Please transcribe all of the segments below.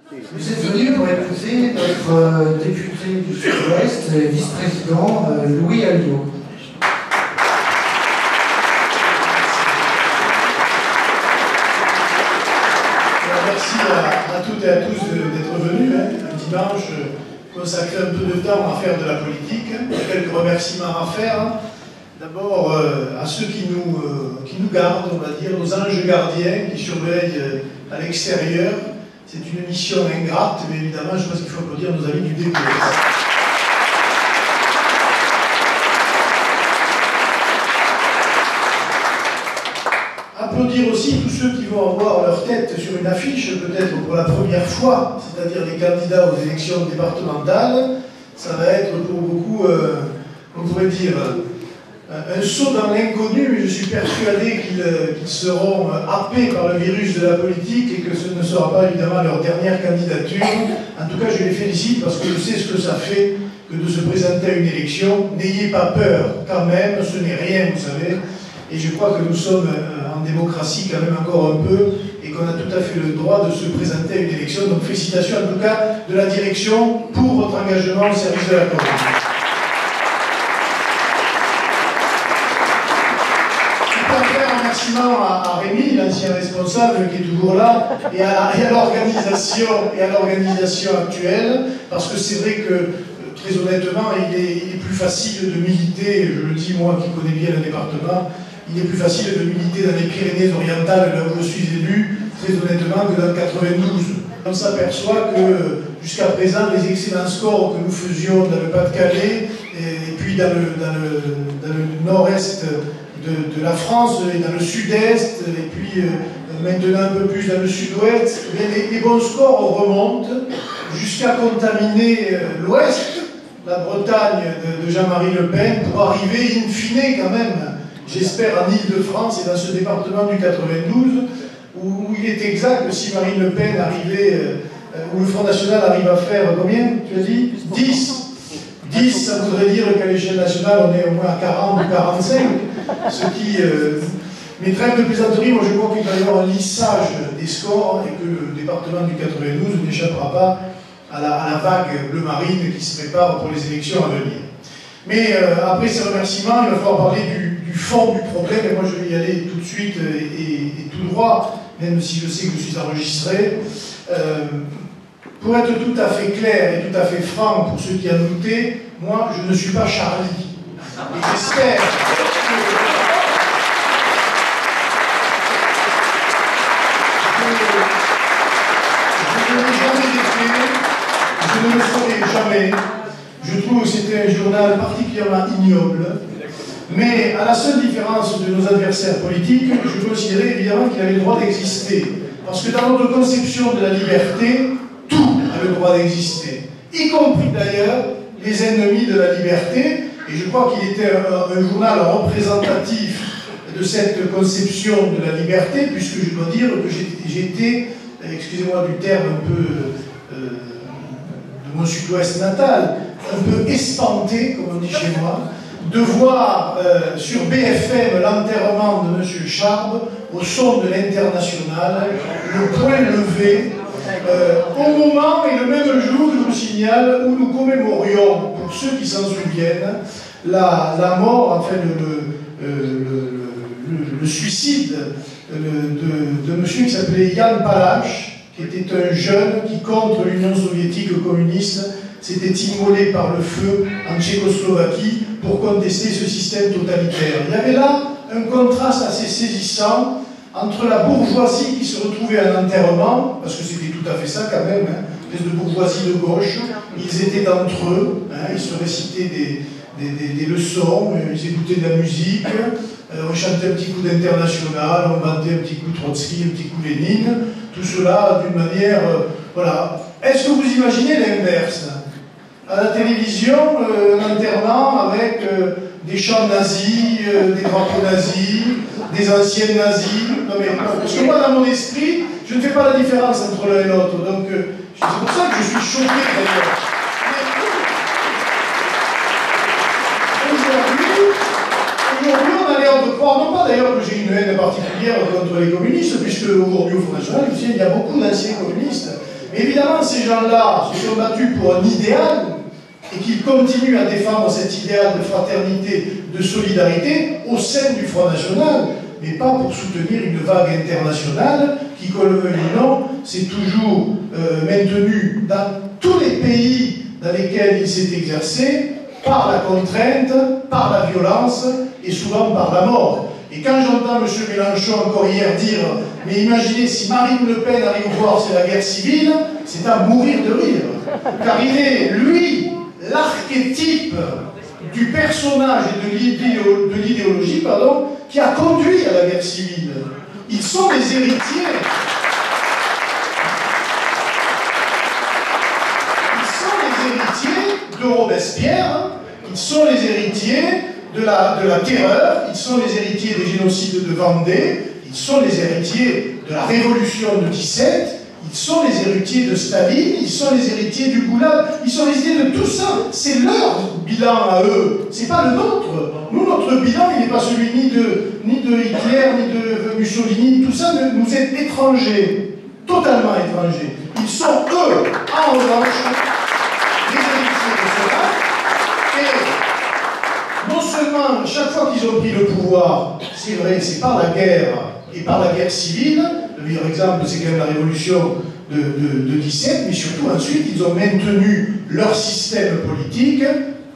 Vous êtes venu pour épouser notre député du Sud-Ouest et vice-président Louis Alliot. Merci à toutes et à tous d'être venus. Un dimanche consacré un peu de temps à faire de la politique. Il y a quelques remerciements à faire. D'abord à ceux qui nous gardent, on va dire, nos anges gardiens qui surveillent à l'extérieur. C'est une mission ingrate, mais évidemment, je pense qu'il faut applaudir nos amis du DPS. Applaudir aussi tous ceux qui vont avoir leur tête sur une affiche, peut-être pour la première fois, c'est-à-dire les candidats aux élections départementales. Ça va être pour beaucoup, on pourrait dire, un saut dans l'inconnu, mais je suis persuadé qu'ils seront happés par le virus de la politique et que ce ne sera pas évidemment leur dernière candidature. En tout cas, je les félicite parce que je sais ce que ça fait que de se présenter à une élection. N'ayez pas peur, quand même, ce n'est rien, vous savez. Et je crois que nous sommes en démocratie quand même encore un peu et qu'on a tout à fait le droit de se présenter à une élection. Donc félicitations en tout cas de la direction pour votre engagement au service de la commune. À Rémi, l'ancien responsable qui est toujours là, et à l'organisation actuelle, parce que c'est vrai que, très honnêtement, il est plus facile de militer, je le dis moi qui connais bien le département, il est plus facile de militer dans les Pyrénées-Orientales, là où je suis élu, très honnêtement, que dans le 92. On s'aperçoit que, jusqu'à présent, les excellents scores que nous faisions dans le Pas-de-Calais, et puis dans le nord-est de la France et dans le sud-est, et puis maintenant un peu plus dans le sud-ouest, les bons scores remontent jusqu'à contaminer l'ouest, la Bretagne de Jean-Marie Le Pen, pour arriver in fine quand même, j'espère en Île-de-France et dans ce département du 92, où il est exact que si Marine Le Pen arrivait, où le Front National arrive à faire combien, tu as dit 10, ça voudrait dire qu'à l'échelle nationale, on est au moins à 40 ou 45, ce qui... mais trêve de plaisanterie, moi je crois qu'il va y avoir un lissage des scores et que le département du 92 n'échappera pas à la vague bleu marine qui se prépare pour les élections à venir. Mais après ces remerciements, il va falloir parler du fond du problème, et moi je vais y aller tout de suite et tout droit, même si je sais que je suis enregistré. Pour être tout à fait clair et tout à fait franc pour ceux qui en doutaient, moi je ne suis pas Charlie. Et j'espère je ne le ferai jamais. Je trouve que c'était un journal particulièrement ignoble. Mais à la seule différence de nos adversaires politiques, je considérais évidemment qu'il avait le droit d'exister. Parce que dans notre conception de la liberté, tout a le droit d'exister. Y compris d'ailleurs les ennemis de la liberté. Et je crois qu'il était un journal représentatif de cette conception de la liberté, puisque je dois dire que j'étais, excusez-moi du terme un peu de mon sud-ouest natal, un peu espanté, comme on dit chez moi, de voir sur BFM l'enterrement de M. Charb au son de l'International, le point levé, au moment et le même jour, je vous signale, où nous commémorions, pour ceux qui s'en souviennent, la mort, enfin le suicide de monsieur qui s'appelait Jan Palach, qui était un jeune qui, contre l'Union soviétique communiste, s'était immolé par le feu en Tchécoslovaquie pour contester ce système totalitaire. Il y avait là un contraste assez saisissant entre la bourgeoisie qui se retrouvait à l'enterrement, parce que c'était tout à fait ça quand même, une espèce de bourgeoisie de gauche, ils étaient entre eux, ils se récitaient des leçons, ils écoutaient de la musique, on chantait un petit coup d'International, on bandait un petit coup Trotsky, un petit coup Lénine, tout cela d'une manière, voilà. Est-ce que vous imaginez l'inverse? À la télévision, un enterrement avec des chants nazis, des drapeaux nazis, des anciennes nazis. Non mais, parce que moi, dans mon esprit, je ne fais pas la différence entre l'un et l'autre. Donc, c'est pour ça que je suis choqué d'ailleurs. Aujourd'hui, on a l'air de croire, non pas d'ailleurs que j'ai une haine particulière contre les communistes, puisque aujourd'hui au Front National, il y a beaucoup d'anciens communistes. Mais évidemment, ces gens-là se sont battus pour un idéal et qu'ils continuent à défendre cet idéal de fraternité, de solidarité au sein du Front National, mais pas pour soutenir une vague internationale qui, qu'on le veuille ou non, s'est toujours maintenue dans tous les pays dans lesquels il s'est exercé par la contrainte, par la violence et souvent par la mort. Et quand j'entends M. Mélenchon encore hier dire « Mais imaginez si Marine Le Pen arrive voir c'est la guerre civile », c'est à mourir de rire. Car il est, lui, l'archétype du personnage et de l'idéologie, qui a conduit à la guerre civile. Ils sont les héritiers. Ils sont les héritiers de Robespierre, ils sont les héritiers de la terreur, ils sont les héritiers des génocides de Vendée, ils sont les héritiers de la révolution de 17, ils sont les héritiers de Staline, ils sont les héritiers du Goulag, ils sont les héritiers de tout ça. C'est leur bilan à eux, c'est pas le nôtre. Nous, notre bilan, il n'est pas celui ni de Hitler, ni de Mussolini, tout ça nous est étranger, totalement étranger. Ils sont, eux, en revanche, les héritiers de cela. Et non seulement, chaque fois qu'ils ont pris le pouvoir, c'est vrai, c'est par la guerre et par la guerre civile. Le meilleur exemple, c'est quand même la révolution de 17, mais surtout ensuite, ils ont maintenu leur système politique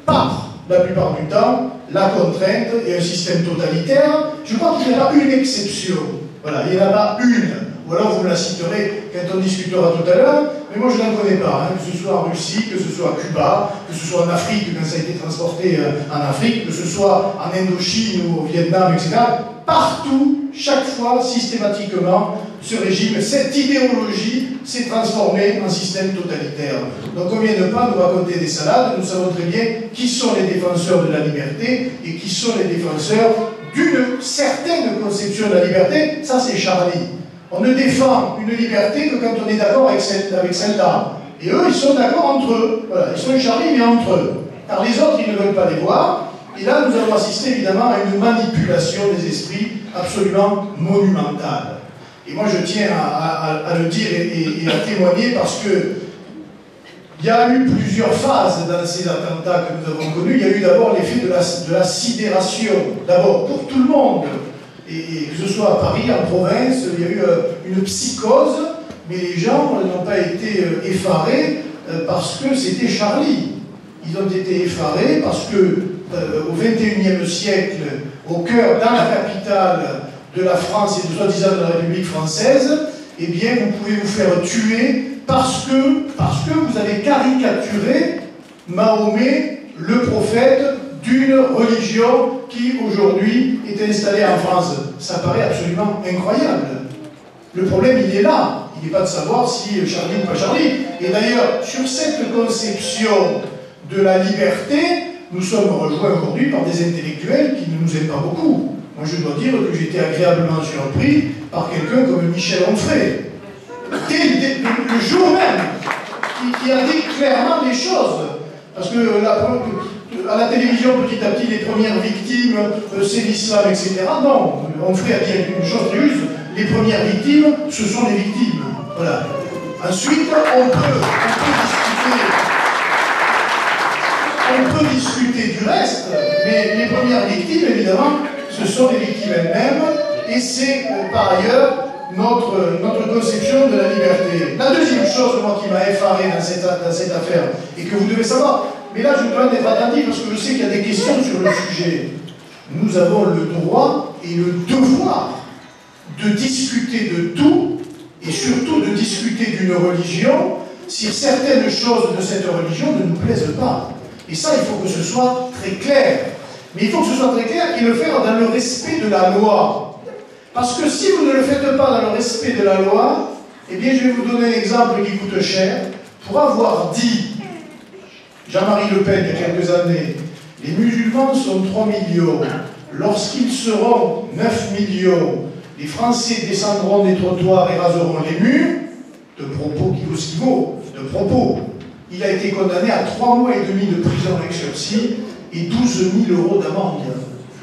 par, la plupart du temps, la contrainte et un système totalitaire. Je crois qu'il n'y a pas une exception. Voilà, il n'y en a pas une. Ou alors vous me la citerez quand on discutera tout à l'heure, mais moi je n'en connais pas, hein, que ce soit en Russie, que ce soit à Cuba, que ce soit en Afrique quand ça a été transporté en Afrique, que ce soit en Indochine ou au Vietnam, etc. Partout, chaque fois, systématiquement, ce régime, cette idéologie s'est transformée en système totalitaire. Donc on ne vient pas nous raconter des salades, nous savons très bien qui sont les défenseurs de la liberté et qui sont les défenseurs d'une certaine conception de la liberté. Ça c'est Charlie. On ne défend une liberté que quand on est d'accord avec celle-là. Et eux, ils sont d'accord entre eux. Voilà, ils sont Charlie, mais entre eux. Car les autres, ils ne veulent pas les voir. Et là, nous avons assisté évidemment à une manipulation des esprits absolument monumentale. Et moi, je tiens à le dire et à témoigner parce que il y a eu plusieurs phases dans ces attentats que nous avons connus. Il y a eu d'abord l'effet de la sidération. D'abord, pour tout le monde. Et que ce soit à Paris, en province, il y a eu une psychose, mais les gens n'ont pas été effarés parce que c'était Charlie. Ils ont été effarés parce que au XXIe siècle, au cœur, dans la capitale de la France et de soi-disant de la République française, eh bien, vous pouvez vous faire tuer parce que vous avez caricaturé Mahomet, le prophète, d'une religion qui aujourd'hui est installée en France. Ça paraît absolument incroyable. Le problème, il est là. Il n'est pas de savoir si Charlie ou pas Charlie. Et d'ailleurs, sur cette conception de la liberté, nous sommes rejoints aujourd'hui par des intellectuels qui ne nous aiment pas beaucoup. Moi, je dois dire que j'ai été agréablement surpris par quelqu'un comme Michel Onfray. Le jour même, qui a dit clairement les choses. Parce que à la télévision, petit à petit, les premières victimes, c'est l'islam, etc. Non, Onfray a dit une chose juste, les premières victimes, ce sont les victimes. Voilà. Ensuite, on peut discuter du reste, mais les premières victimes, évidemment, ce sont les victimes elles-mêmes, et c'est par ailleurs notre conception de la liberté. La deuxième chose, moi, qui m'a effaré dans cette affaire, et que vous devez savoir, mais là je dois être attentif parce que je sais qu'il y a des questions sur le sujet. Nous avons le droit et le devoir de discuter de tout, et surtout de discuter d'une religion, si certaines choses de cette religion ne nous plaisent pas. Et ça, il faut que ce soit très clair. Mais il faut que ce soit très clair et le faire dans le respect de la loi. Parce que si vous ne le faites pas dans le respect de la loi, eh bien, je vais vous donner un exemple qui coûte cher. Pour avoir dit, Jean-Marie Le Pen, il y a quelques années, les musulmans sont 3 millions. Lorsqu'ils seront 9 millions, les Français descendront des trottoirs et raseront les murs. De propos qui vaut ce qu'il vaut. De propos. Il a été condamné à 3 mois et demi de prison avec sursis et 12 000 € d'amende.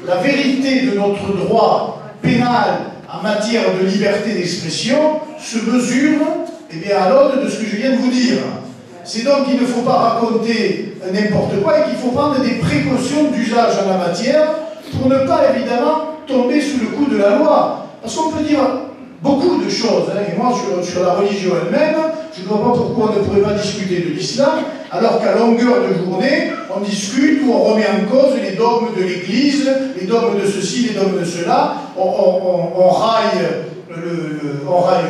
La vérité de notre droit pénal en matière de liberté d'expression se mesure eh bien, à l'aune de ce que je viens de vous dire. C'est donc qu'il ne faut pas raconter n'importe quoi et qu'il faut prendre des précautions d'usage en la matière pour ne pas, évidemment, tomber sous le coup de la loi. Parce qu'on peut dire beaucoup de choses, hein, et moi, sur la religion elle-même, je ne vois pas pourquoi on ne pourrait pas discuter de l'islam, alors qu'à longueur de journée, on discute ou on remet en cause les dogmes de l'Église, les dogmes de ceci, les dogmes de cela, on raille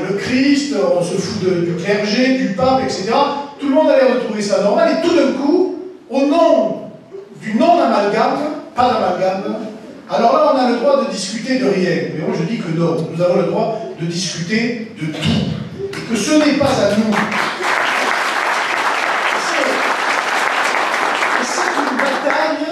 le Christ, on se fout du clergé, du pape, etc. Tout le monde a l'air de trouver ça normal, et tout d'un coup, au nom du non-amalgame, pas d'amalgame, alors là, on a le droit de discuter de rien. Mais moi, je dis que non, nous avons le droit de discuter de tout. Et que ce n'est pas à nous. C'est une bataille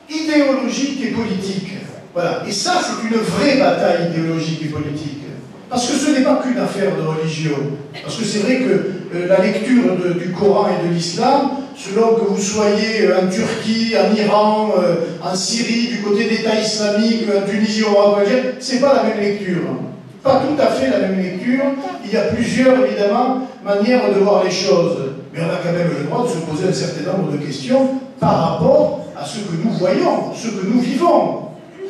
idéologique et politique. Voilà. Et ça, c'est une vraie bataille idéologique et politique. Parce que ce n'est pas qu'une affaire de religion. Parce que c'est vrai que la lecture du Coran et de l'islam, selon que vous soyez en Turquie, en Iran, en Syrie, du côté d'État islamique, en Tunisie, au Maroc, c'est pas la même lecture. Pas tout à fait la même lecture. Il y a plusieurs, évidemment, manières de voir les choses. Mais on a quand même le droit de se poser un certain nombre de questions par rapport à ce que nous voyons, ce que nous vivons.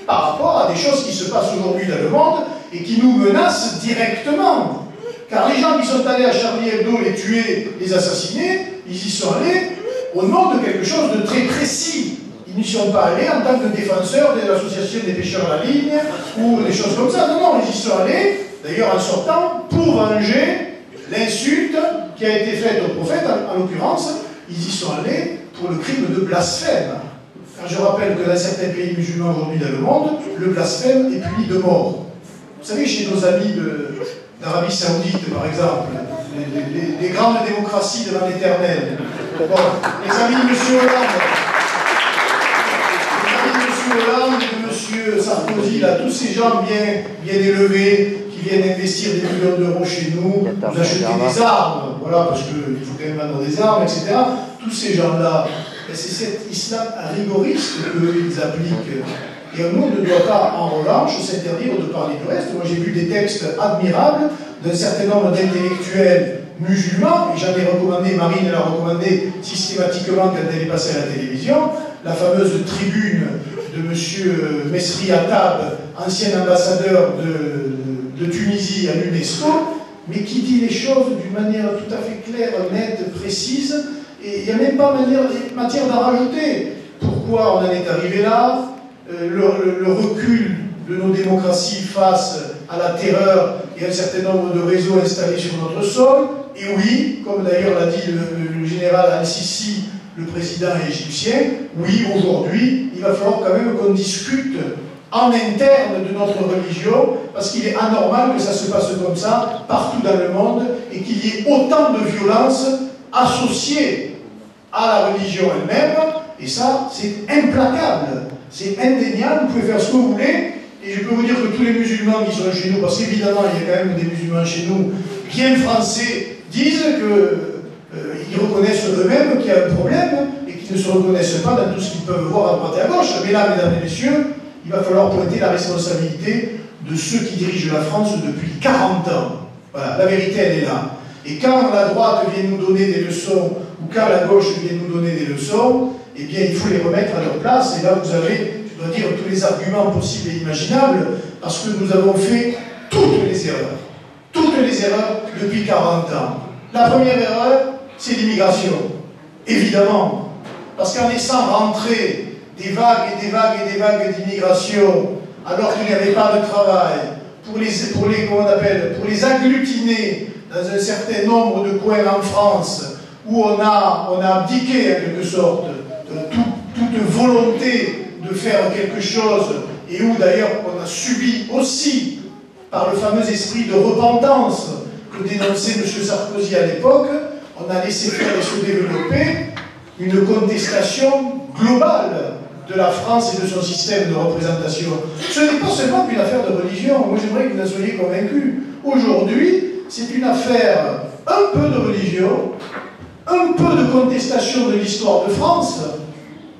Par rapport à des choses qui se passent aujourd'hui dans le monde et qui nous menacent directement. Car les gens qui sont allés à Charlie Hebdo les tuer, les assassiner, ils y sont allés au nom de quelque chose de très précis. Ils n'y sont pas allés en tant que défenseurs de l'association des pêcheurs à la ligne ou des choses comme ça. Non, non, ils y sont allés, d'ailleurs en sortant, pour venger l'insulte qui a été faite au prophète, en l'occurrence, ils y sont allés pour le crime de blasphème. Car je rappelle que dans certains pays musulmans aujourd'hui dans le monde, le blasphème est puni de mort. Vous savez, chez nos amis d'Arabie Saoudite, par exemple, les grandes démocraties devant l'éternel, bon, les amis de M. Hollande, de M. Sarkozy, là, tous ces gens bien élevés, qui viennent investir des millions d'euros chez nous, nous acheter des armes, voilà, parce qu'il faut quand même vendre des armes, etc. Tous ces gens-là, c'est cet islam rigoriste qu'ils appliquent. Et nous, ne doit pas, en revanche, s'interdire de parler du reste. Moi, j'ai vu des textes admirables d'un certain nombre d'intellectuels musulmans, et j'en ai recommandé, Marine l'a recommandé systématiquement quand elle est passée à la télévision, la fameuse tribune de M. Mesri Attab, ancien ambassadeur de Tunisie à l'UNESCO, mais qui dit les choses d'une manière tout à fait claire, nette, précise, et il n'y a même pas matière d'en rajouter. Pourquoi on en est arrivé là? Le recul de nos démocraties face à la terreur et un certain nombre de réseaux installés sur notre sol. Et oui, comme d'ailleurs l'a dit le général Al-Sisi, le président égyptien, oui, aujourd'hui, il va falloir quand même qu'on discute en interne de notre religion, parce qu'il est anormal que ça se passe comme ça partout dans le monde et qu'il y ait autant de violence associée à la religion elle-même, et ça, c'est implacable. C'est indéniable, vous pouvez faire ce que vous voulez, et je peux vous dire que tous les musulmans qui sont chez nous, parce qu'évidemment il y a quand même des musulmans chez nous, bien français, disent qu'ils reconnaissent eux-mêmes qu'il y a un problème, et qu'ils ne se reconnaissent pas dans tout ce qu'ils peuvent voir à droite et à gauche. Mais là, mesdames et messieurs, il va falloir pointer la responsabilité de ceux qui dirigent la France depuis 40 ans. Voilà, la vérité, elle est là. Et quand la droite vient nous donner des leçons, ou quand la gauche vient nous donner des leçons, eh bien, il faut les remettre à leur place. Et là, vous avez, je dois dire, tous les arguments possibles et imaginables, parce que nous avons fait toutes les erreurs. Toutes les erreurs depuis 40 ans. La première erreur, c'est l'immigration. Évidemment. Parce qu'en laissant rentrer des vagues et des vagues et des vagues d'immigration, alors qu'il n'y avait pas de travail, pour les agglutiner dans un certain nombre de coins en France, où on a abdiqué en quelque sorte toute volonté de faire quelque chose, et où d'ailleurs on a subi aussi, par le fameux esprit de repentance que dénonçait M. Sarkozy à l'époque, on a laissé faire et se développer une contestation globale de la France et de son système de représentation. Ce n'est pas seulement une affaire de religion, moi j'aimerais que vous en soyez convaincus. Aujourd'hui, c'est une affaire un peu de religion, un peu de contestation de l'histoire de France,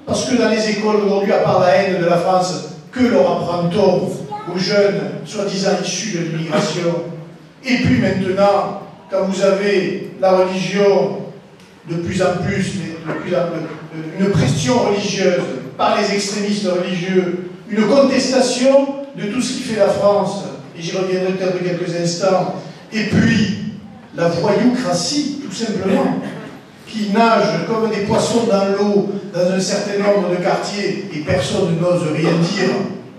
parce que dans les écoles aujourd'hui, à part la haine de la France, que leur apprend-on aux jeunes, soi-disant issus de l'immigration? Et puis maintenant, quand vous avez la religion de plus en plus, une pression religieuse par les extrémistes religieux, une contestation de tout ce qui fait la France, et j'y reviendrai peut-être de quelques instants, et puis la voyoucratie, tout simplement, qui nagent comme des poissons dans l'eau dans un certain nombre de quartiers, et personne n'ose rien dire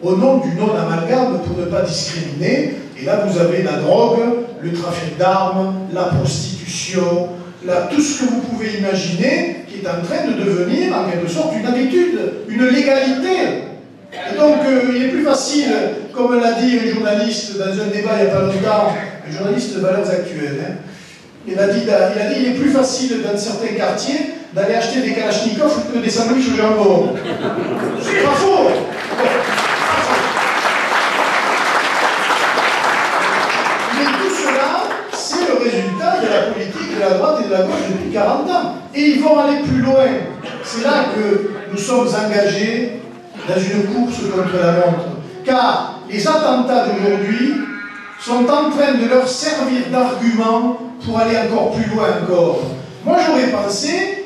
au nom du non-amalgame pour ne pas discriminer. Et là, vous avez la drogue, le trafic d'armes, la prostitution, tout ce que vous pouvez imaginer qui est en train de devenir, en quelque sorte, une habitude, une légalité. Et donc, il est plus facile, comme l'a dit un journaliste dans un débat il n'y a pas longtemps, un journaliste de Valeurs Actuelles, hein, il a dit il est plus facile dans certains quartiers d'aller acheter des kalachnikovs que des sandwichs au jambon. C'est pas faux. Mais tout cela, c'est le résultat de la politique de la droite et de la gauche depuis 40 ans. Et ils vont aller plus loin. C'est là que nous sommes engagés dans une course contre la montre. Car les attentats d'aujourd'hui sont en train de leur servir d'argument pour aller encore plus loin encore. Moi, j'aurais pensé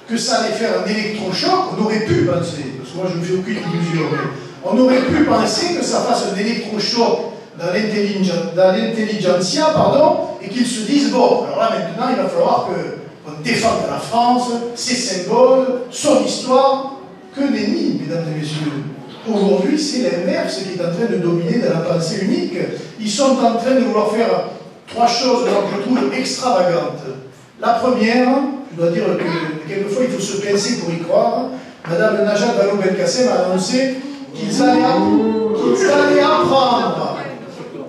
que ça allait faire un électrochoc. On aurait pu penser, parce que moi, je ne me fais aucune illusion, mais on aurait pu penser que ça fasse un électrochoc dans l'intelligentsia, et qu'ils se disent, bon, alors là, maintenant, il va falloir qu'on défende la France, ses symboles, son histoire. Que nenni, mesdames et messieurs. Aujourd'hui, c'est l'inverse qui est en train de dominer dans la pensée unique. Ils sont en train de vouloir faire trois choses que je trouve extravagantes. La première, je dois dire que quelquefois il faut se pincer pour y croire, Madame Najat Vallaud-Belkacem a annoncé qu'ils allaient apprendre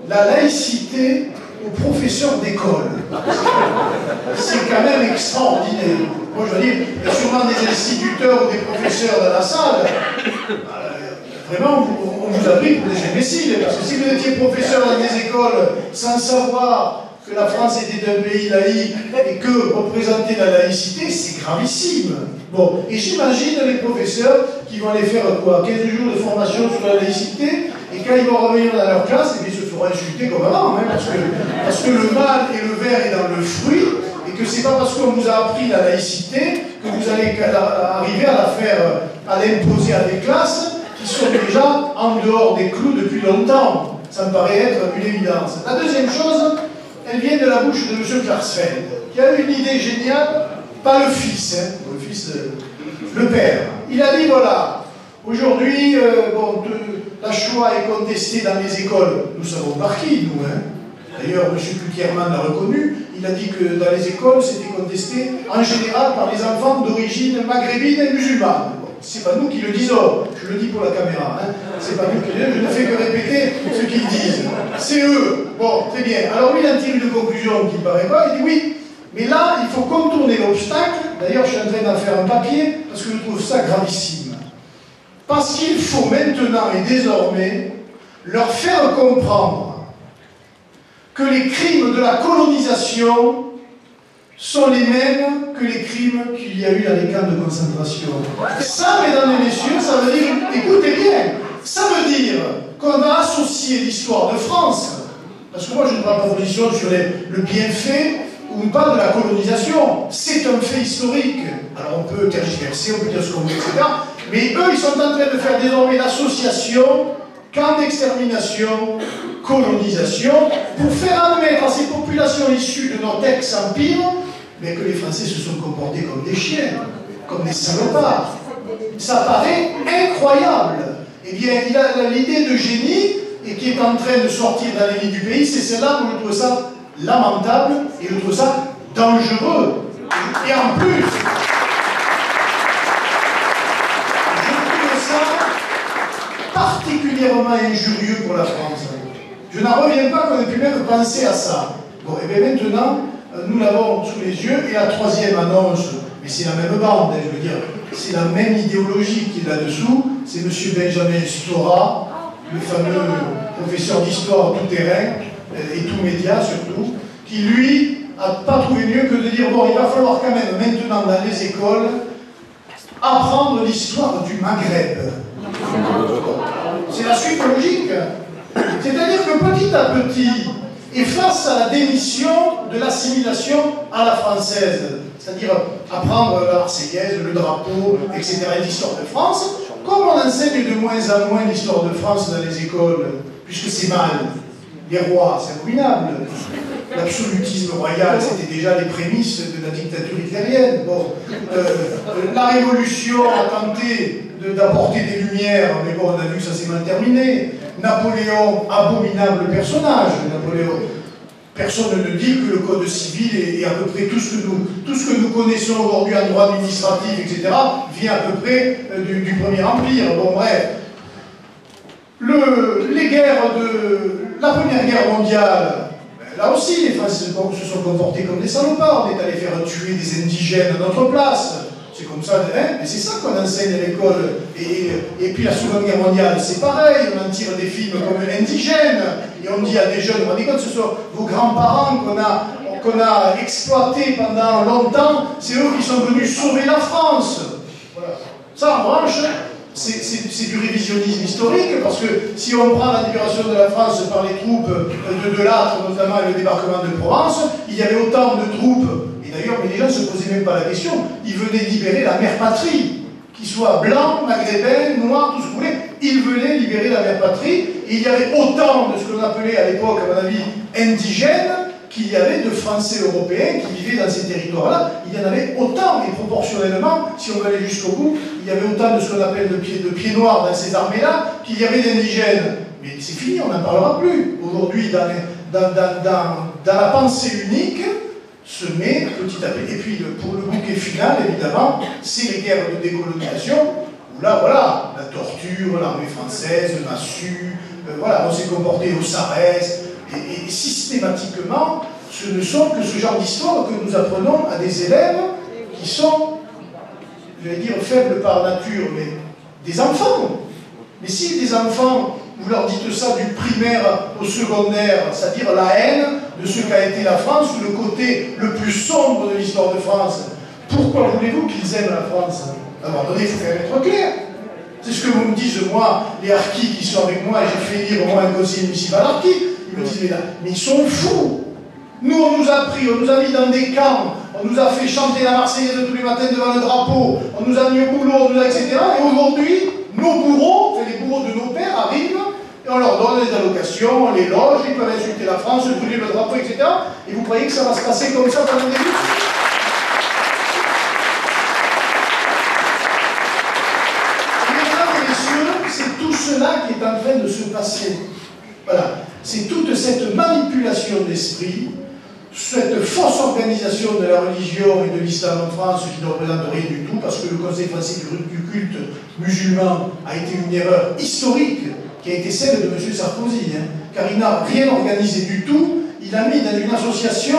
la laïcité aux professeurs d'école. C'est quand même extraordinaire. Moi je veux dire, il y a sûrement des instituteurs ou des professeurs dans la salle. Vraiment, on vous a pris pour des imbéciles, parce que si vous étiez professeur dans des écoles sans savoir que la France était un pays laïque et que représenter la laïcité, c'est gravissime. Bon, et j'imagine les professeurs qui vont aller faire quoi, 15 jours de formation sur la laïcité, et quand ils vont revenir dans leur classe, ils se feront insulter comme avant, hein, parce que le mal et le ver est dans le fruit, et que c'est pas parce qu'on vous a appris la laïcité que vous allez arriver à l'imposer à des classes qui sont déjà en dehors des clous depuis longtemps. Ça me paraît être une évidence. La deuxième chose, elle vient de la bouche de M. Klarsfeld, qui a eu une idée géniale, pas le fils, hein, le père. Il a dit, voilà, aujourd'hui, la Shoah est contestée dans les écoles. Nous savons par qui, nous, hein. D'ailleurs, M. Kuckerman l'a reconnu, il a dit que dans les écoles, c'était contesté en général par les enfants d'origine maghrébine et musulmane. C'est pas nous qui le disons, je le dis pour la caméra, hein. C'est pas nous qui le disons, je ne fais que répéter ce qu'ils disent. C'est eux. Bon, très bien. Alors lui, il en tire une conclusion qui ne paraît pas, il dit oui, mais là, il faut contourner l'obstacle. D'ailleurs, je suis en train d'en faire un papier, parce que je trouve ça gravissime. Parce qu'il faut maintenant et désormais leur faire comprendre que les crimes de la colonisation sont les mêmes que les crimes qu'il y a eu dans les camps de concentration. Ça, mesdames et messieurs, ça veut dire, écoutez bien, ça veut dire qu'on va associer l'histoire de France, parce que moi je ne prends pas position sur le bienfait ou pas de la colonisation, c'est un fait historique. Alors on peut tergiverser, on peut dire ce qu'on veut, etc. Mais eux, ils sont en train de faire désormais l'association camp d'extermination, colonisation, pour faire admettre à ces populations issues de notre ex-empire, mais que les Français se sont comportés comme des chiens, comme des salopards. Ça paraît incroyable. Eh bien, il a l'idée de génie, et qui est en train de sortir dans les lignes du pays, c'est celle-là où je trouve ça lamentable, et je trouve ça dangereux. Et en plus, particulièrement injurieux pour la France. Je n'en reviens pas qu'on ait pu même penser à ça. Bon, et bien maintenant, nous l'avons sous les yeux, et la troisième annonce, mais c'est la même bande, hein, je veux dire, c'est la même idéologie qui est là-dessous, c'est M. Benjamin Stora, le fameux professeur d'histoire tout-terrain, et tout-média surtout, qui lui n'a pas trouvé mieux que de dire, bon, il va falloir quand même maintenant dans les écoles apprendre l'histoire du Maghreb. C'est la suite logique. C'est-à-dire que petit à petit, et face à la démission de l'assimilation à la française, c'est-à-dire apprendre la Marseillaise, le drapeau, etc., et l'histoire de France, comme on enseigne de moins en moins l'histoire de France dans les écoles, puisque c'est mal, les rois, c'est abominable, l'absolutisme royal, c'était déjà les prémices de la dictature hitlérienne. Bon, la Révolution a tenté d'apporter des lumières, mais bon, on a vu que ça s'est mal terminé. Napoléon, abominable personnage, Napoléon. Personne ne dit que le code civil est à peu près tout ce que nous connaissons aujourd'hui en droit administratif, etc., vient à peu près du Premier Empire. Bon, bref. Les guerres la Première Guerre mondiale, là aussi, les Français se sont comportés comme des salopards. On est allé faire tuer des indigènes à notre place. C'est comme ça, hein, et c'est ça qu'on enseigne à l'école. Et puis la Seconde Guerre mondiale, c'est pareil, on en tire des films comme Indigènes, et on dit à des jeunes, vous vous rendez compte, ce sont vos grands-parents qu'on a exploités pendant longtemps, c'est eux qui sont venus sauver la France. Voilà. Ça, en revanche, c'est du révisionnisme historique, parce que si on prend la libération de la France par les troupes de Delattre, notamment le débarquement de Provence, il y avait autant de troupes. Et d'ailleurs, les gens ne se posaient même pas la question. Ils venaient libérer la mère patrie, qu'ils soient blancs, maghrébins, noirs, tout ce que vous voulez. Ils venaient libérer la mère patrie. Et il y avait autant de ce qu'on appelait à l'époque, à mon avis, indigènes, qu'il y avait de Français européens qui vivaient dans ces territoires-là. Il y en avait autant, et proportionnellement, si on veut aller jusqu'au bout, il y avait autant de ce qu'on appelle de pieds noirs dans ces armées-là qu'il y avait d'indigènes. Mais c'est fini, on n'en parlera plus. Aujourd'hui, dans la pensée unique, se met petit à petit. Et puis, pour le bouquet final, évidemment, c'est les guerres de décolonisation, où là, voilà, la torture, l'armée française, le massue, voilà, on s'est comporté au Sarès, et systématiquement, ce ne sont que ce genre d'histoire que nous apprenons à des élèves qui sont, je vais dire, faibles par nature, mais des enfants. Mais si des enfants, vous leur dites ça du primaire au secondaire, c'est-à-dire la haine de ce qu'a été la France, ou le côté le plus sombre de l'histoire de France, pourquoi voulez-vous qu'ils aiment la France? À un moment donné, il faut faire être clair. C'est ce que vous me dites, moi, les harkis qui sont avec moi, et j'ai fait lire moi un conseiller municipal harki, ils me disent, mais ils sont fous. Nous, on nous a pris, on nous a mis dans des camps, on nous a fait chanter la Marseillaise tous les matins devant le drapeau, on nous a mis au boulot, on nous a, etc. Et aujourd'hui, nos bourreaux, enfin les bourreaux de nos pères, arrivent, et on leur donne des allocations, on les loge, ils peuvent insulter la France, brûler le drapeau, etc. Et vous croyez que ça va se passer comme ça pendant des début? Mesdames et messieurs, c'est tout cela qui est en train de se passer. Voilà. C'est toute cette manipulation d'esprit, cette fausse organisation de la religion et de l'islam en France qui ne représente rien du tout, parce que le Conseil français du culte musulman a été une erreur historique, qui a été celle de M. Sarkozy, hein, car il n'a rien organisé du tout, il a mis dans une association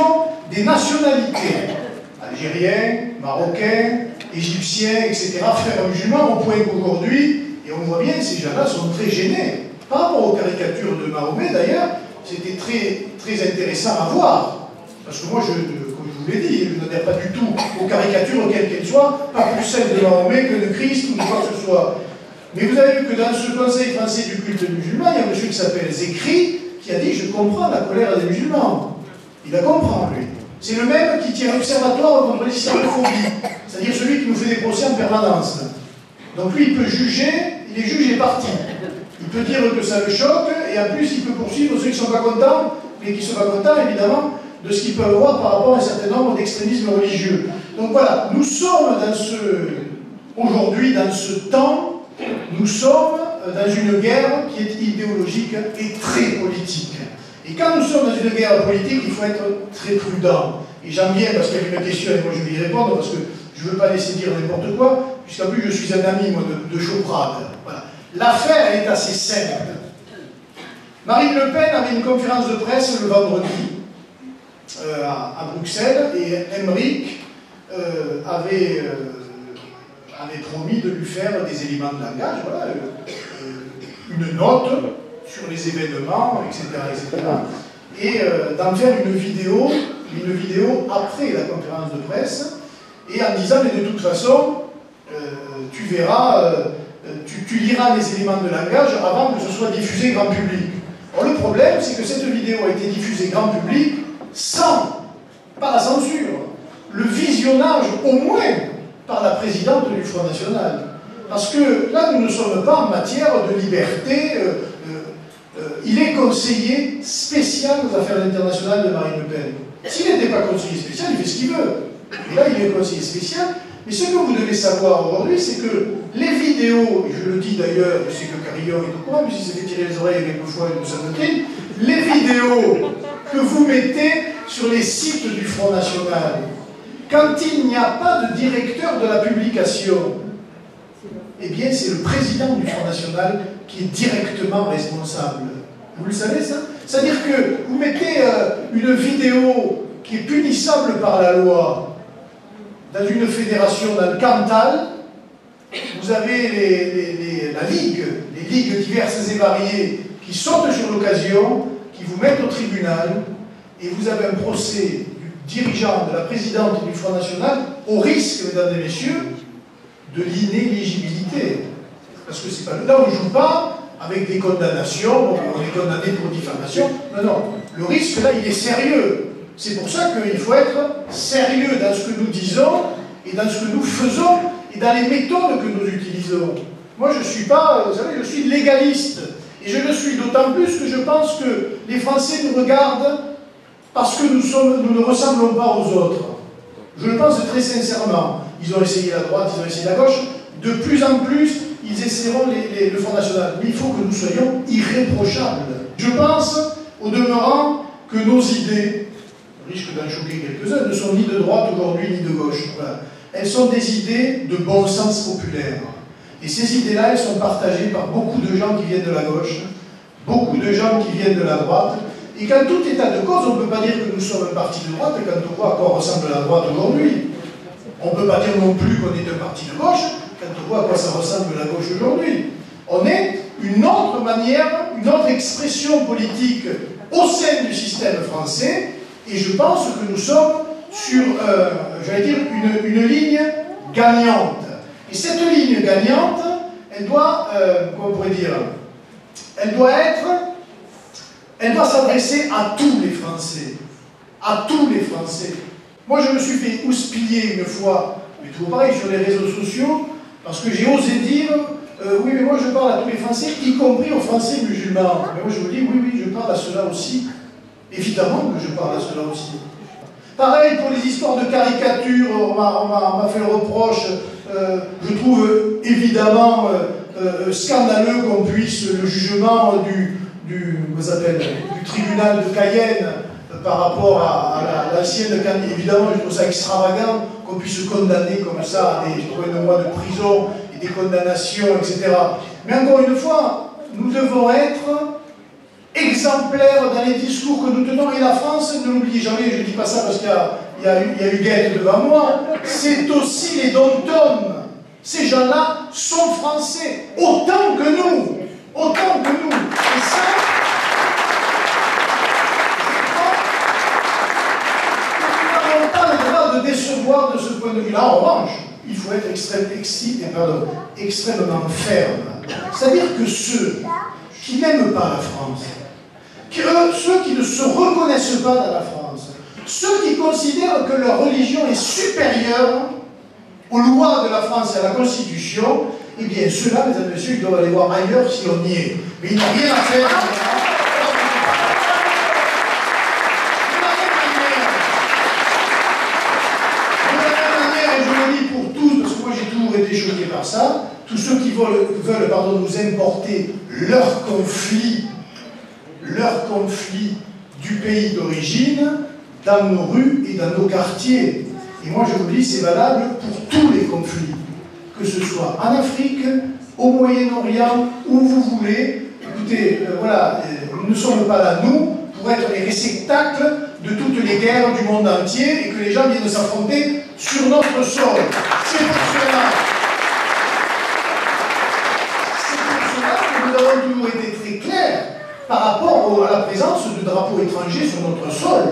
des nationalités, algériens, marocains, égyptiens, etc., frères musulmans, au point qu'aujourd'hui, et on voit bien que ces gens-là sont très gênés. Par rapport aux caricatures de Mahomet, d'ailleurs, c'était très, très intéressant à voir. Parce que moi, comme je vous l'ai dit, je n'adhère pas du tout aux caricatures, quelles qu'elles soient, pas plus celles de Mahomet que de Christ ou de quoi que ce soit. Mais vous avez vu que dans ce Conseil français du culte musulman, il y a un monsieur qui s'appelle Zekri, qui a dit « Je comprends la colère des musulmans ». Il la comprend, lui. C'est le même qui tient l'observatoire contre l'islamophobie, c'est-à-dire celui qui nous fait des procès en permanence. Donc lui, il peut juger, il est juge et parti. Il peut dire que ça le choque, et en plus, il peut poursuivre ceux qui ne sont pas contents, mais qui ne sont pas contents, évidemment, de ce qu'ils peuvent voir par rapport à un certain nombre d'extrémismes religieux. Donc voilà, nous sommes aujourd'hui, dans ce temps, nous sommes dans une guerre qui est idéologique et très politique. Et quand nous sommes dans une guerre politique, il faut être très prudent. Et j'en viens, parce qu'il y a une question, et moi je vais y répondre, parce que je ne veux pas laisser dire n'importe quoi, puisqu'en plus je suis un ami, moi, de Chauprade. Voilà. L'affaire, elle est assez simple. Marine Le Pen avait une conférence de presse le vendredi à Bruxelles, et Emmerich avait promis de lui faire des éléments de langage, voilà, une note sur les événements, etc., etc. Et d'en faire une vidéo après la conférence de presse, et en disant, mais de toute façon, tu verras, tu liras les éléments de langage avant que ce soit diffusé grand public. Or, le problème, c'est que cette vidéo a été diffusée grand public sans, pas la censure, le visionnage au moins par la présidente du Front National. Parce que là, nous ne sommes pas en matière de liberté. Il est conseiller spécial aux affaires internationales de Marine Le Pen. S'il n'était pas conseiller spécial, il fait ce qu'il veut. Et là, il est conseiller spécial. Mais ce que vous devez savoir aujourd'hui, c'est que les vidéos, et je le dis d'ailleurs, je sais que Carillon est au courant, mais s'il s'est fait tirer les oreilles quelquefois, il nous s'amoquine, les vidéos que vous mettez sur les sites du Front National, quand il n'y a pas de directeur de la publication, eh bien c'est le président du Front National qui est directement responsable. Vous le savez ça? C'est-à-dire que vous mettez une vidéo qui est punissable par la loi dans une fédération, dans le Cantal, vous avez la Ligue, les ligues diverses et variées qui sautent sur l'occasion, qui vous mettent au tribunal, et vous avez un procès du dirigeant, de la présidente du Front National, au risque, mesdames et messieurs, de l'inéligibilité. Parce que c'est pas là, on ne joue pas avec des condamnations, bon, on est condamné pour diffamation. Non, non, le risque là, il est sérieux. C'est pour ça qu'il faut être sérieux dans ce que nous disons et dans ce que nous faisons et dans les méthodes que nous utilisons. Moi, je ne suis pas, vous savez, je suis légaliste. Et je le suis d'autant plus que je pense que les Français nous regardent parce que nous ne ressemblons pas aux autres. Je le pense très sincèrement. Ils ont essayé la droite, ils ont essayé la gauche. De plus en plus, ils essaieront le Front National. Mais il faut que nous soyons irréprochables. Je pense, au demeurant, que nos idées, risque d'en choquer quelques-uns, ne sont ni de droite aujourd'hui ni de gauche. Voilà. Elles sont des idées de bon sens populaire. Et ces idées-là, elles sont partagées par beaucoup de gens qui viennent de la gauche, beaucoup de gens qui viennent de la droite. Et qu'en tout état de cause, on ne peut pas dire que nous sommes un parti de droite quand on voit à quoi ressemble la droite aujourd'hui. On ne peut pas dire non plus qu'on est un parti de gauche quand on voit à quoi ça ressemble la gauche aujourd'hui. On est une autre manière, une autre expression politique au sein du système français. Et je pense que nous sommes sur, j'allais dire, une ligne gagnante. Et cette ligne gagnante, elle doit, comment on pourrait dire, elle doit s'adresser à tous les Français. À tous les Français. Moi, je me suis fait houspiller une fois, mais toujours pareil, sur les réseaux sociaux, parce que j'ai osé dire, oui, mais moi je parle à tous les Français, y compris aux Français musulmans. Mais moi je vous dis, oui, oui, je parle à ceux-là aussi. Évidemment que je parle à cela aussi. Pareil pour les histoires de caricatures, on m'a fait le reproche, je trouve évidemment scandaleux qu'on puisse, le jugement du tribunal de Cayenne par rapport à l'ancienne Cayenne, évidemment je trouve ça extravagant qu'on puisse condamner comme ça à des mois de prison et des condamnations, etc. Mais encore une fois, nous devons être exemplaires dans les discours que nous tenons, et la France, ne l'oubliez jamais, je ne dis pas ça parce qu'il y a Huguette devant moi, c'est aussi les dom-toms. Ces gens-là sont français, autant que nous. Autant que nous. Et ça, nous n'avons pas le droit de décevoir de ce point de vue-là. En revanche, il faut être extrêmement ferme. C'est-à-dire que ceux qui n'aiment pas la France, ceux qui ne se reconnaissent pas dans la France, ceux qui considèrent que leur religion est supérieure aux lois de la France et à la Constitution, eh bien ceux-là, mesdames et messieurs, ils doivent aller voir ailleurs si on y est. Mais ils n'ont rien à faire. De la même manière, et je le dis pour tous, parce que moi j'ai toujours été choqué par ça, tous ceux qui veulent nous importer leur conflit du pays d'origine dans nos rues et dans nos quartiers. Et moi je vous dis, c'est valable pour tous les conflits, que ce soit en Afrique, au Moyen-Orient, où vous voulez. Écoutez, voilà, nous ne sommes pas là, nous, pour être les réceptacles de toutes les guerres du monde entier et que les gens viennent s'affronter sur notre sol. C'est pour cela que nous avons toujours été très clairs par rapport à la présence de drapeaux étrangers sur notre sol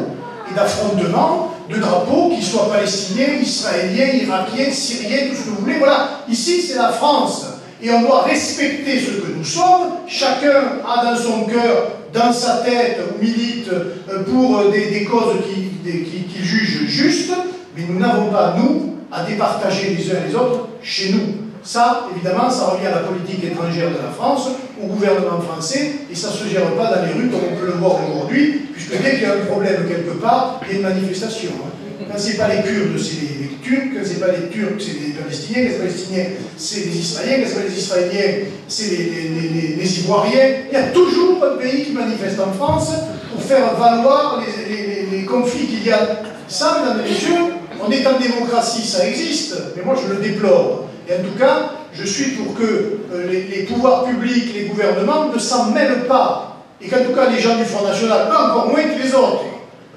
et d'affrontements de drapeaux qui soient palestiniens, israéliens, irakiens, syriens, tout ce que vous voulez. Voilà, ici c'est la France et on doit respecter ce que nous sommes. Chacun a dans son cœur dans sa tête ou milite pour des causes qu'il juge justes, mais nous n'avons pas, nous, à départager les uns les autres chez nous. Ça, évidemment, ça revient à la politique étrangère de la France, au gouvernement français, et ça ne se gère pas dans les rues comme on peut le voir aujourd'hui, puisque dès qu'il y a un problème quelque part, il y a une manifestation. Quand ce n'est pas les Kurdes, c'est les Turcs, quand ce n'est pas les Turcs, c'est les Palestiniens, quand ce n'est pas les Palestiniens, c'est les Israéliens, quand ce n'est pas les Israéliens, c'est les Ivoiriens. Il y a toujours un pays qui manifeste en France pour faire valoir les conflits qu'il y a. Ça, mesdames et messieurs, on est en démocratie, ça existe, mais moi je le déplore. Et en tout cas, je suis pour que les pouvoirs publics, les gouvernements ne s'en mêlent pas. Et qu'en tout cas, les gens du Front National, eux encore moins que les autres.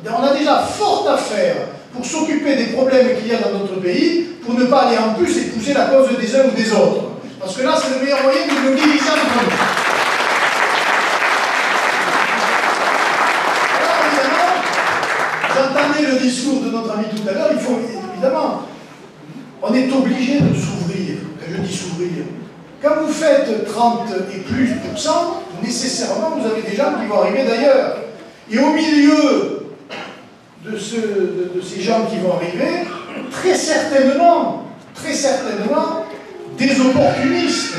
On a déjà fort à faire pour s'occuper des problèmes qu'il y a dans notre pays, pour ne pas aller en plus épouser la cause des uns ou des autres. Parce que là, c'est le meilleur moyen de nous diviser entre nous. Alors, évidemment, j'entendais le discours de notre ami tout à l'heure, il faut évidemment... On est obligé de s'ouvrir, je dis s'ouvrir. Quand vous faites 30 et plus %, nécessairement, vous avez des gens qui vont arriver d'ailleurs. Et au milieu de ces gens qui vont arriver, très certainement, des opportunistes,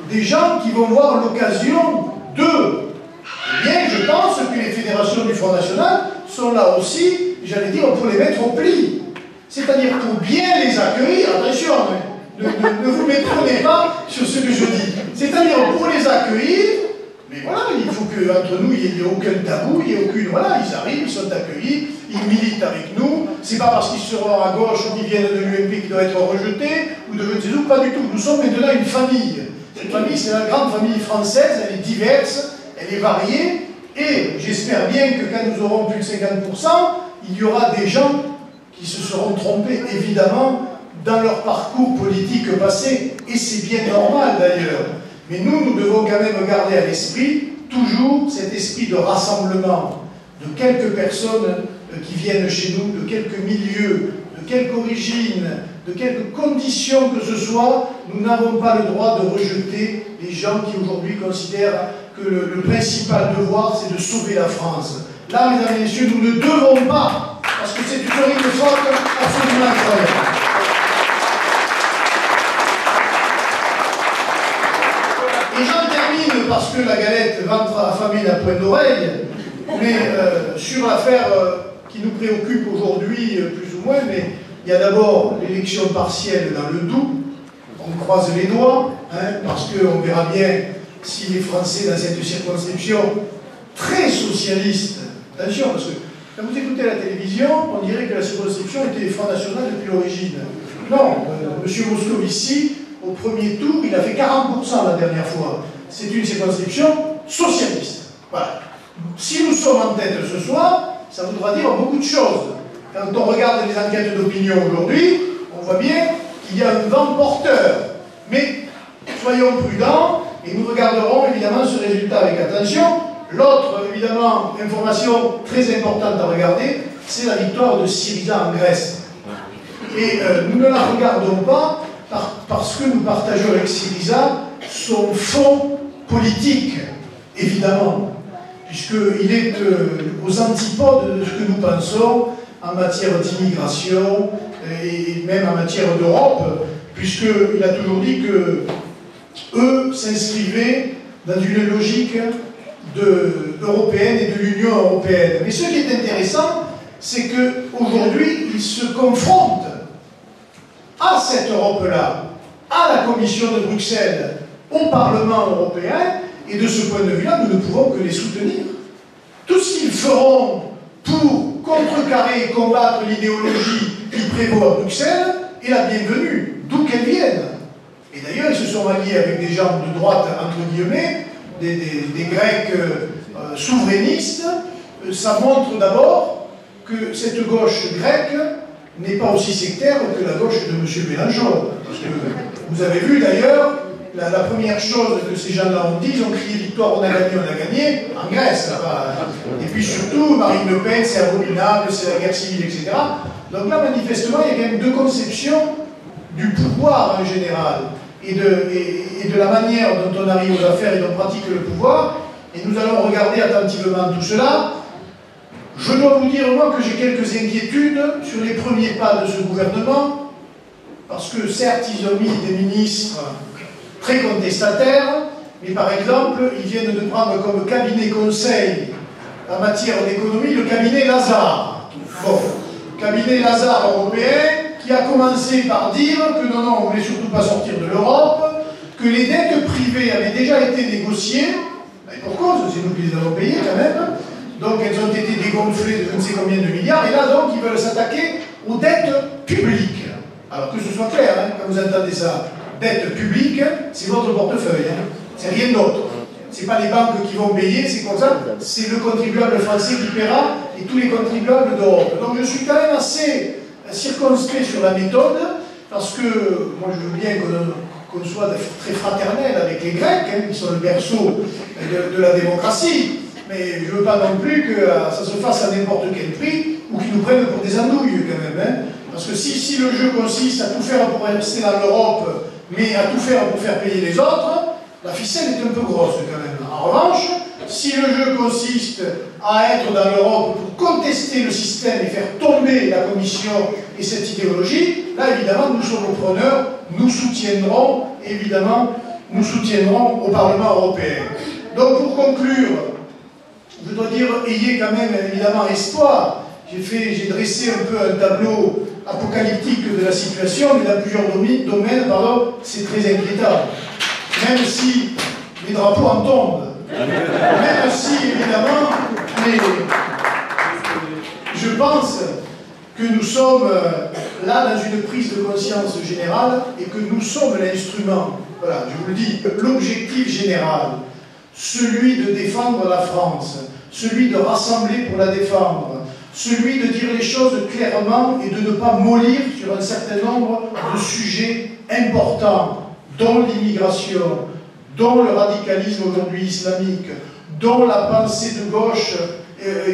des gens qui vont voir l'occasion de... Eh bien, je pense que les fédérations du Front National sont là aussi, j'allais dire, pour les mettre au pli. C'est-à-dire pour bien les accueillir, attention, ne vous méprenez pas sur ce que je dis. C'est-à-dire pour les accueillir, mais voilà, il faut qu'entre nous, il n'y ait aucun tabou, il n'y ait aucune... Voilà, ils arrivent, ils sont accueillis, ils militent avec nous. C'est pas parce qu'ils seront à gauche ou qu'ils viennent de l'UMP qu'ils doivent être rejetés, ou de je ne sais où, pas du tout. Nous sommes maintenant une famille. Cette famille, c'est la grande famille française, elle est diverse, elle est variée, et j'espère bien que quand nous aurons plus de 50%, il y aura des gens qui se seront trompés, évidemment, dans leur parcours politique passé. Et c'est bien normal, d'ailleurs. Mais nous devons quand même garder à l'esprit, toujours, cet esprit de rassemblement de quelques personnes qui viennent chez nous, de quelques milieux, de quelque origine, de quelques conditions que ce soit. Nous n'avons pas le droit de rejeter les gens qui, aujourd'hui, considèrent que le principal devoir, c'est de sauver la France. Là, mesdames et messieurs, nous ne devons pas, parce que c'est une horrible faute absolument incroyable. Et j'en termine parce que la galette ventre affamée d'un point d'oreille, mais sur l'affaire qui nous préoccupe aujourd'hui, plus ou moins, mais il y a d'abord l'élection partielle dans le Doubs. On croise les doigts, hein, parce qu'on verra bien si les Français, dans cette circonscription très socialiste, attention, parce que quand vous écoutez la télévision, on dirait que la circonscription était Front National depuis l'origine. Non, M. Moscovici, au premier tour, il a fait 40% la dernière fois. C'est une circonscription socialiste. Voilà. Si nous sommes en tête ce soir, ça voudra dire beaucoup de choses. Quand on regarde les enquêtes d'opinion aujourd'hui, on voit bien qu'il y a un vent porteur. Mais soyons prudents et nous regarderons évidemment ce résultat avec attention. L'autre, évidemment, information très importante à regarder, c'est la victoire de Syriza en Grèce. Et nous ne la regardons pas parce que nous partageons avec Syriza son fond politique, évidemment, puisqu'il est aux antipodes de ce que nous pensons en matière d'immigration et même en matière d'Europe, puisqu'il a toujours dit que eux s'inscrivaient dans une logique européenne et de l'Union européenne. Mais ce qui est intéressant, c'est qu'aujourd'hui, ils se confrontent à cette Europe-là, à la Commission de Bruxelles, au Parlement européen, et de ce point de vue-là, nous ne pouvons que les soutenir. Tout ce qu'ils feront pour contrecarrer et combattre l'idéologie qui prévaut à Bruxelles est la bienvenue, d'où qu'elle vienne. Et d'ailleurs, ils se sont alliés avec des gens de droite, entre guillemets, des Grecs souverainistes. Ça montre d'abord que cette gauche grecque n'est pas aussi sectaire que la gauche de M. Mélenchon. Parce que vous avez vu d'ailleurs, la première chose que ces gens-là ont dit, ils ont crié victoire, on a gagné, en Grèce. Là-bas. Et puis surtout, Marine Le Pen, c'est abominable, c'est la guerre civile, etc. Donc là, manifestement, il y a quand même deux conceptions du pouvoir en général et de la manière dont on arrive aux affaires et dont on pratique le pouvoir Et nous allons regarder attentivement tout cela. Je dois vous dire, moi, que j'ai quelques inquiétudes sur les premiers pas de ce gouvernement, parce que certes, ils ont mis des ministres très contestataires, mais par exemple, ils viennent de prendre comme cabinet conseil en matière d'économie le cabinet Lazare. Bon, cabinet Lazare européen qui a commencé par dire que non, on ne voulait surtout pas sortir de l'Europe, que les dettes privées avaient déjà été négociées, et pour cause, c'est nous qui les avons payées quand même, donc elles ont été dégonflées de je ne sais combien de milliards, et là donc ils veulent s'attaquer aux dettes publiques. Alors que ce soit clair, hein, quand vous entendez ça, dette publique, c'est votre portefeuille, hein, c'est rien d'autre. C'est pas les banques qui vont payer, c'est comme ça, c'est le contribuable français qui paiera et tous les contribuables d'Europe. Donc je suis quand même assez circonspect sur la méthode, parce que moi je veux bien qu'on soit très fraternel avec les Grecs, hein, qui sont le berceau de la démocratie, mais je ne veux pas non plus que ça se fasse à n'importe quel prix, ou qu'ils nous prennent pour des andouilles quand même. Hein. Parce que si le jeu consiste à tout faire pour rester dans l'Europe, mais à tout faire pour faire payer les autres, la ficelle est un peu grosse quand même. En revanche, si le jeu consiste à être dans l'Europe pour contester le système et faire tomber la Commission et cette idéologie, là évidemment nous sommes preneurs, nous soutiendrons évidemment, nous soutiendrons au Parlement européen. Donc pour conclure, je dois dire, ayez quand même évidemment espoir. J'ai dressé un peu un tableau apocalyptique de la situation, mais dans plusieurs domaines, c'est très inquiétant. Même si les drapeaux en tombent, même si évidemment, mais je pense que nous sommes là dans une prise de conscience générale et que nous sommes l'instrument, voilà, je vous le dis, l'objectif général, celui de défendre la France, celui de rassembler pour la défendre, celui de dire les choses clairement et de ne pas mollir sur un certain nombre de sujets importants, dont l'immigration, dont le radicalisme aujourd'hui islamique, dont la pensée de gauche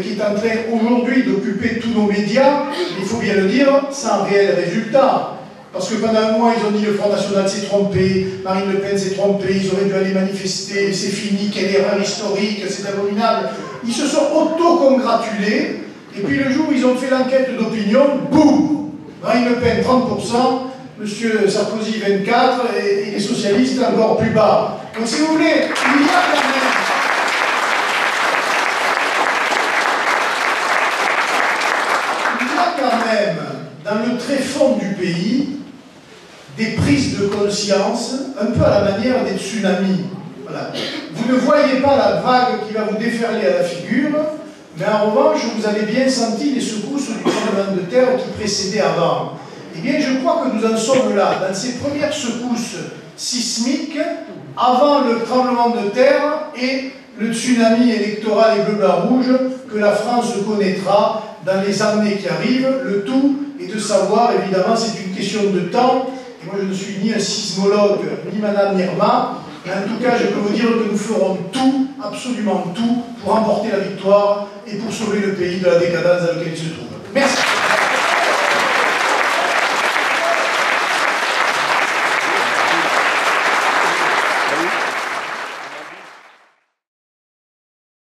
qui est en train aujourd'hui d'occuper tous nos médias, il faut bien le dire, sans réel résultat. Parce que pendant un mois, ils ont dit le Front National s'est trompé, Marine Le Pen s'est trompée, ils auraient dû aller manifester, c'est fini, quelle erreur historique, c'est abominable. Ils se sont auto-congratulés, et puis le jour où ils ont fait l'enquête d'opinion, boum, Marine Le Pen 30%, M. Sarkozy 24%, et les socialistes encore plus bas. Donc si vous voulez, il y a quand même dans le tréfonds du pays, des prises de conscience, un peu à la manière des tsunamis. Voilà. Vous ne voyez pas la vague qui va vous déferler à la figure, mais en revanche, vous avez bien senti les secousses du tremblement de terre qui précédait avant. Eh bien, je crois que nous en sommes là, dans ces premières secousses sismiques, avant le tremblement de terre et le tsunami électoral et bleu-blanc-rouge que la France connaîtra dans les années qui arrivent. Le tout est de savoir, évidemment, c'est une question de temps. Et moi, je ne suis ni un sismologue, ni Madame Irma, mais en tout cas, je peux vous dire que nous ferons tout, absolument tout, pour remporter la victoire et pour sauver le pays de la décadence dans laquelle il se trouve. Merci.